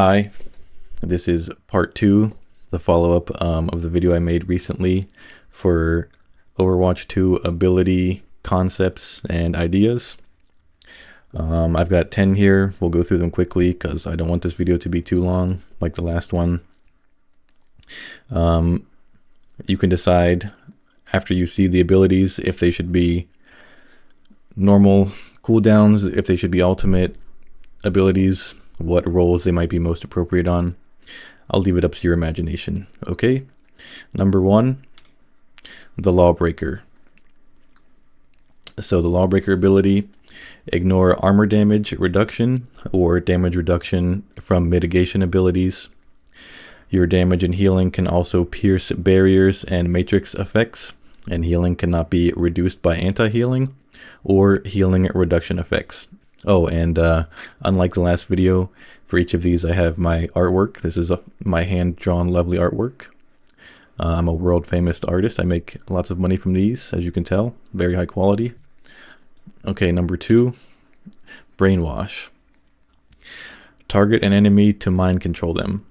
Hi, this is part 2, the follow-up of the video I made recently for Overwatch 2 ability concepts and ideas. I've got 10 here. We'll go through them quickly because I don't want this video to be too long like the last one. You can decide after you see the abilities if they should be normal cooldowns, if they should be ultimate abilities, what roles they might be most appropriate on. I'll leave it up to your imagination. Okay, number 1, the Lawbreaker. So the Lawbreaker ability, ignore armor damage reduction or damage reduction from mitigation abilities. Your damage and healing can also pierce barriers and matrix effects, and healing cannot be reduced by anti-healing or healing reduction effects. Oh, and unlike the last video, for each of these I have my artwork. This is my hand-drawn lovely artwork. I'm a world-famous artist. I make lots of money from these, as you can tell. Very high quality. Okay, number 2, Brainwash. Target an enemy to mind control them.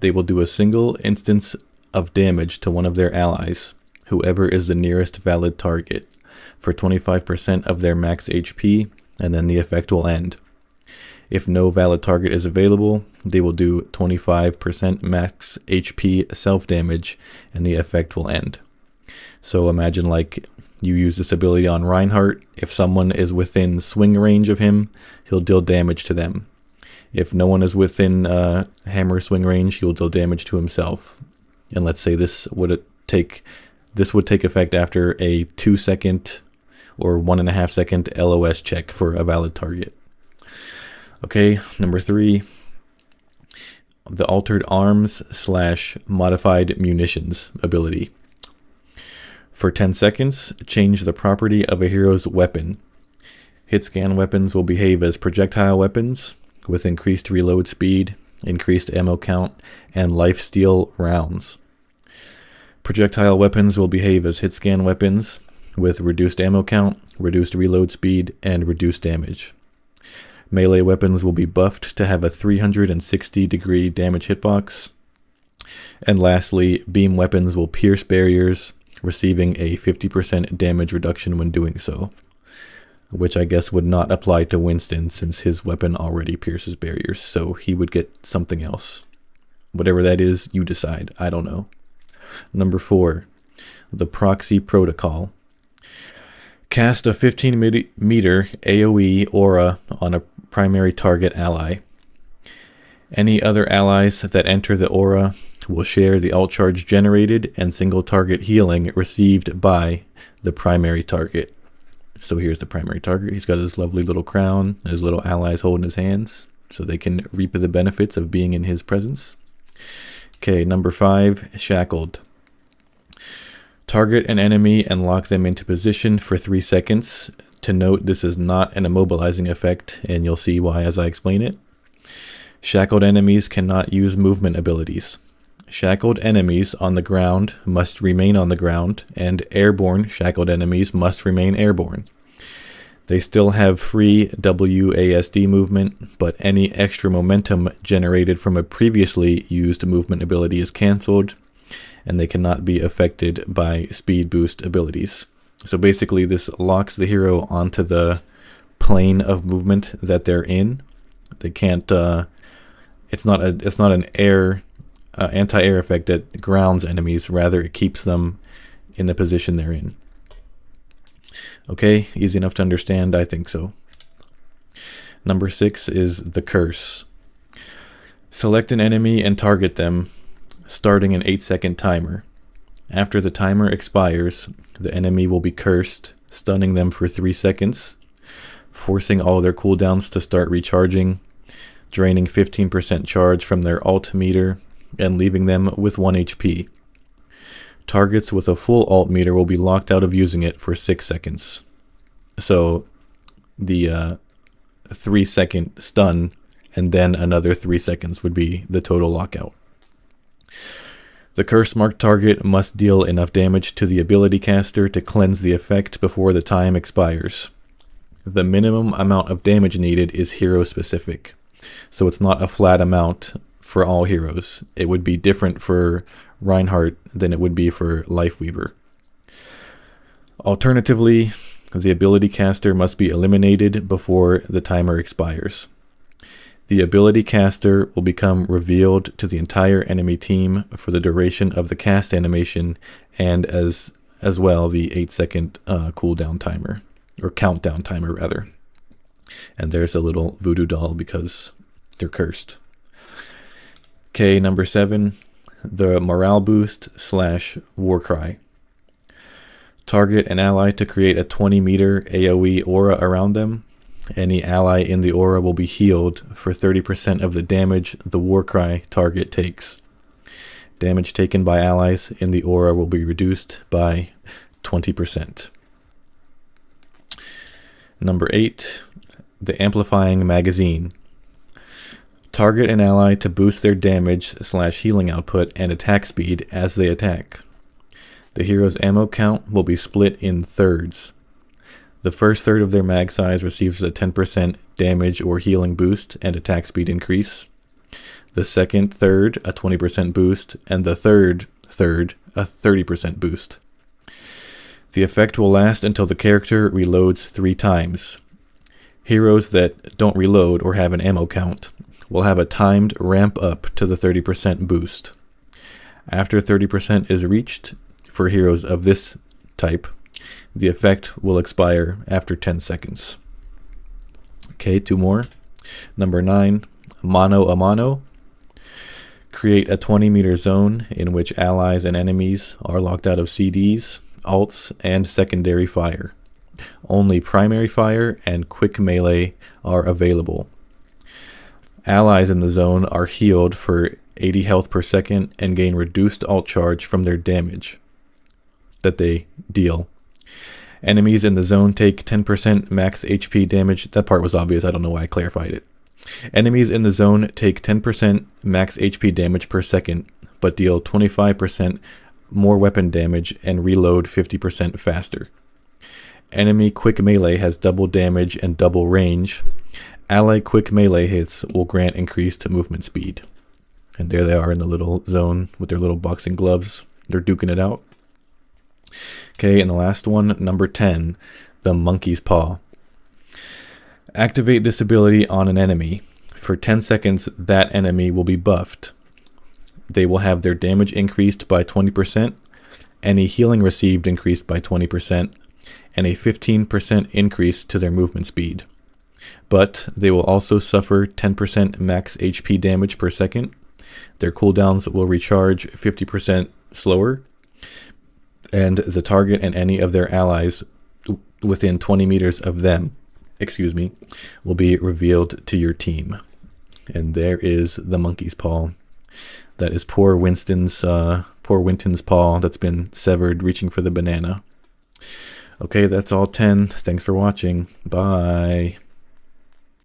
They will do a single instance of damage to one of their allies, whoever is the nearest valid target, for 25% of their max HP, and then the effect will end. If no valid target is available, they will do 25% max HP self-damage, and the effect will end. So imagine like you use this ability on Reinhardt. If someone is within swing range of him, he'll deal damage to them. If no one is within hammer swing range, he'll deal damage to himself. And let's say this would take effect after a 2-second or 1.5 second LOS check for a valid target. Okay, number 3, the Altered Arms / Modified Munitions ability. For 10 seconds, change the property of a hero's weapon. Hit scan weapons will behave as projectile weapons with increased reload speed, increased ammo count, and lifesteal rounds. Projectile weapons will behave as hit scan weapons with reduced ammo count, reduced reload speed, and reduced damage. Melee weapons will be buffed to have a 360-degree damage hitbox. And lastly, beam weapons will pierce barriers, receiving a 50% damage reduction when doing so, which I guess would not apply to Winston since his weapon already pierces barriers, so he would get something else. Whatever that is, you decide. I don't know. Number 4, the Proxy Protocol. Cast a 15-meter AoE aura on a primary target ally. Any other allies that enter the aura will share the ult charge generated and single target healing received by the primary target. So here's the primary target. He's got his lovely little crown, his little allies holding his hands, so they can reap the benefits of being in his presence. Okay, number 5, Shackled. Target an enemy and lock them into position for 3 seconds. To note, this is not an immobilizing effect, and you'll see why as I explain it. Shackled enemies cannot use movement abilities. Shackled enemies on the ground must remain on the ground, and airborne shackled enemies must remain airborne. They still have free WASD movement, but any extra momentum generated from a previously used movement ability is cancelled, and they cannot be affected by speed boost abilities. So basically this locks the hero onto the plane of movement that they're in. They can't, it's not an anti-air effect that grounds enemies, rather it keeps them in the position they're in. Okay, easy enough to understand, I think so. Number 6 is the Curse. Select an enemy and target them, starting an 8-second timer. After the timer expires, the enemy will be cursed, stunning them for 3 seconds, forcing all their cooldowns to start recharging, draining 15% charge from their ult meter, and leaving them with 1 HP. Targets with a full ult meter will be locked out of using it for 6 seconds. So the 3-second stun and then another 3 seconds would be the total lockout. The curse marked target must deal enough damage to the ability caster to cleanse the effect before the time expires. The minimum amount of damage needed is hero specific. So it's not a flat amount for all heroes. It would be different for Reinhardt than it would be for Lifeweaver. Alternatively, the ability caster must be eliminated before the timer expires. The ability caster will become revealed to the entire enemy team for the duration of the cast animation, and as well the 8-second cooldown timer, or countdown timer rather. And there's a little voodoo doll because they're cursed. Okay, number 7, the morale boost / Warcry. Target an ally to create a 20-meter AoE aura around them. Any ally in the aura will be healed for 30% of the damage the Warcry target takes. Damage taken by allies in the aura will be reduced by 20%. Number 8, the amplifying magazine. Target an ally to boost their damage / healing output and attack speed as they attack. The hero's ammo count will be split in thirds. The first third of their mag size receives a 10% damage or healing boost and attack speed increase. The second third, a 20% boost, and the third a 30% boost. The effect will last until the character reloads 3 times. Heroes that don't reload or have an ammo count will have a timed ramp up to the 30% boost. After 30% is reached, for heroes of this type, the effect will expire after 10 seconds. Okay, 2 more. Number 9, mano a mano. Create a 20-meter zone in which allies and enemies are locked out of CDs, ults, and secondary fire. Only primary fire and quick melee are available. Allies in the zone are healed for 80 health per second and gain reduced ult charge from their damage that they deal. Enemies in the zone take 10% max HP damage. That part was obvious. I don't know why I clarified it. Enemies in the zone take 10% max HP damage per second, but deal 25% more weapon damage and reload 50% faster. Enemy quick melee has double damage and double range. Ally quick melee hits will grant increased movement speed. And there they are in the little zone with their little boxing gloves. They're duking it out. Okay, and the last one, number 10, the monkey's paw. Activate this ability on an enemy. For 10 seconds, that enemy will be buffed. They will have their damage increased by 20%, any healing received increased by 20%, and a 15% increase to their movement speed. But they will also suffer 10% max HP damage per second. Their cooldowns will recharge 50% slower, and the target and any of their allies within 20 meters of them, will be revealed to your team. And there is the monkey's paw. That is poor Winston's paw that's been severed reaching for the banana. Okay, that's all 10. Thanks for watching. Bye.